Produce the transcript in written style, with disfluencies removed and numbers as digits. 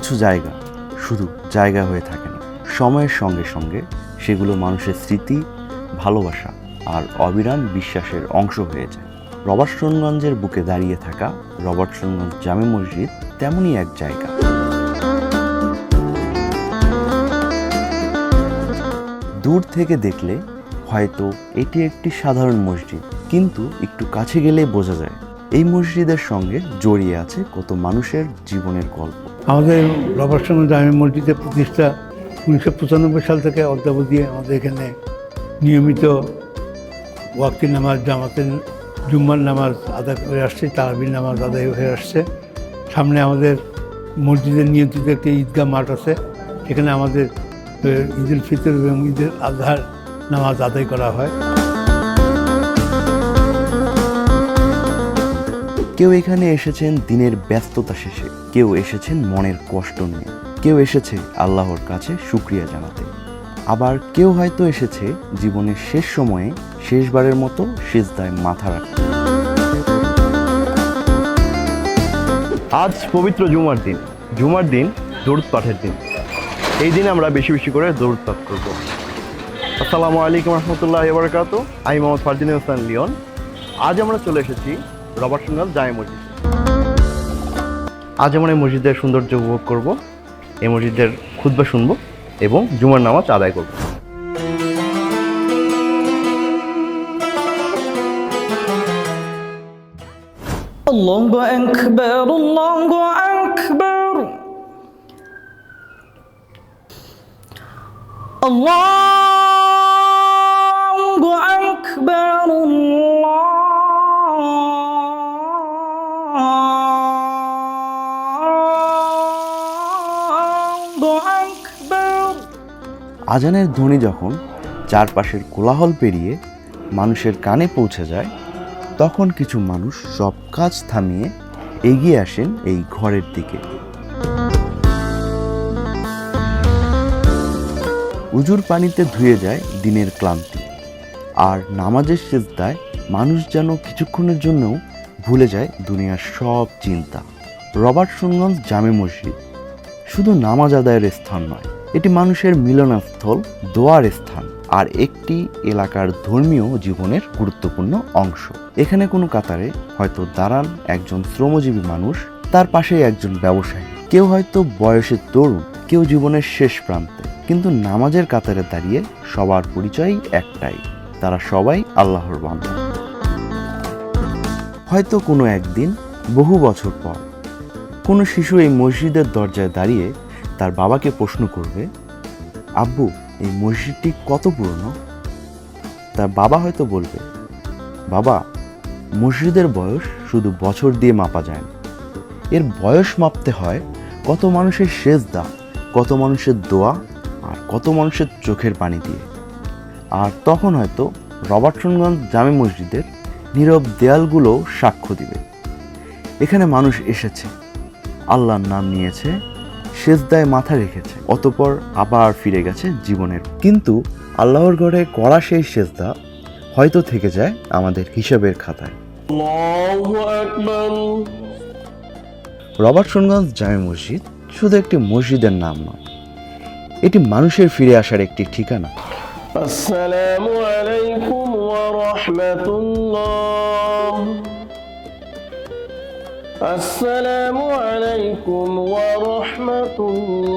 কিছু জায়গা শুধু জায়গা হয়ে থাকে না, সময়ের সঙ্গে সঙ্গে সেগুলো মানুষের স্মৃতি, ভালোবাসা আর অবিরাম বিশ্বাসের অংশ হয়ে যায়। রবার্টসনগঞ্জের বুকে দাঁড়িয়ে থাকা রবার্টসনগঞ্জ জামে মসজিদ তেমনই এক জায়গা। দূর থেকে দেখলে হয়তো এটি একটি সাধারণ মসজিদ, কিন্তু একটু কাছে গেলে বোঝা যায় এই মসজিদের সঙ্গে জড়িয়ে আছে কত মানুষের জীবনের গল্প। আমাদের রবার্টসনগঞ্জ জামে মসজিদের প্রতিষ্ঠা 1995 সাল থেকে অদ্যাবধি আমাদের এখানে নিয়মিত ওয়াক্তি নামাজ, জামাতের জুম্মার নামাজ আদায় হয়ে আসছে, তারাবির নামাজ আদায় হয়ে আসছে। সামনে আমাদের মসজিদের নিয়ন্ত্রিত একটি ঈদগাহ মাঠ আছে, সেখানে আমাদের ঈদুল ফিতর এবং ঈদুল আজহার নামাজ আদায় করা হয়। কেউ এখানে এসেছেন দিনের ব্যস্ততা শেষে, কেউ এসেছেন মনের কষ্ট নিয়ে, কেউ এসেছে আল্লাহর কাছে শুকরিয়া জানাতে, আবার কেউ হয়তো এসেছে জীবনের শেষ সময়ে শেষবারের মতো সিজদায় মাথা রাখতে। আজ পবিত্র জুমার দিন দরুদ পাঠের দিন। এই দিনে আমরা বেশি বেশি করে দরুদ পাঠ করব। আসসালামু আলাইকুম রহমতুল্লাহি ওয়া বারাকাতুহু। আমি মোহাম্মদ ফারদিন হোসেন লিওন। আজ আমরা চলে এসেছি রবার্টসনগঞ্জ জামে মসজিদ। আজ আমরা এই মসজিদের সৌন্দর্য উপভোগ করব, এই মসজিদের খুতবা শুনব এবং জুমার নামাজ আদায় করব। আল্লাহু আকবার, আল্লাহু আকবার, আল্লাহু আকবার, আল্লাহু আকবার। আজানের ধ্বনি যখন চারপাশের কোলাহল পেরিয়ে মানুষের কানে পৌঁছে যায়, তখন কিছু মানুষ সব কাজ থামিয়ে এগিয়ে আসেন এই ঘরের দিকে। উজুর পানিতে ধুয়ে যায় দিনের ক্লান্তি, আর নামাজের সিজদায় মানুষ যেন কিছুক্ষণের জন্যও ভুলে যায় দুনিয়ার সব চিন্তা। রবার্টসনগঞ্জ জামে মসজিদ শুধু নামাজ আদায়ের স্থান নয়, এটি মানুষের মিলনস্থল, দোয়ার স্থান আর একটি এলাকার ধর্মীয় জীবনের গুরুত্বপূর্ণ অংশ। এখানে কোনো কাতারে হয়তো দাঁড়ান একজন শ্রমজীবী মানুষ, তার পাশেই একজন ব্যবসায়ী, কেউ হয়তো বয়সের তরুণ, কেউ জীবনের শেষ প্রান্তে, কিন্তু নামাজের কাতারে দাঁড়িয়ে সবার পরিচয় একটাই, তারা সবাই আল্লাহর বান্দা। হয়তো কোনো একদিন বহু বছর পর কোনো শিশু এই মসজিদের দরজায় দাঁড়িয়ে তার বাবাকে প্রশ্ন করবে, আব্বু, এই মসজিদটি কত পুরনো? তার বাবা হয়তো বলবে, বাবা, মসজিদের বয়স শুধু বছর দিয়ে মাপা যায় না, এর বয়স মাপতে হয় কত মানুষের সেজদা, কত মানুষের দোয়া আর কত মানুষের চোখের পানি দিয়ে। আর তখন হয়তো রবার্টসনগঞ্জ জামে মসজিদের নীরব দেয়ালগুলো সাক্ষ্য দিবে, এখানে মানুষ এসেছে, আল্লাহর নাম নিয়েছে, সেজদায় মাথা রেখেছে, অতঃপর আবার ফিরে গেছে জীবনের। কিন্তু আল্লাহর ঘরে করা সেই সেজদা হয়তো থেকে যায় আমাদের হিসাবের খাতায়। রবার্টসনগঞ্জ জামে মসজিদ শুধু একটি মসজিদের নাম নয়, এটি মানুষের ফিরে আসার একটি ঠিকানা। আসসালামু আলাইকুম ওয়া রাহমাতুল্লাহ। আসসালামু আলাইকুম ওয়া রাহমাতুল্লাহ।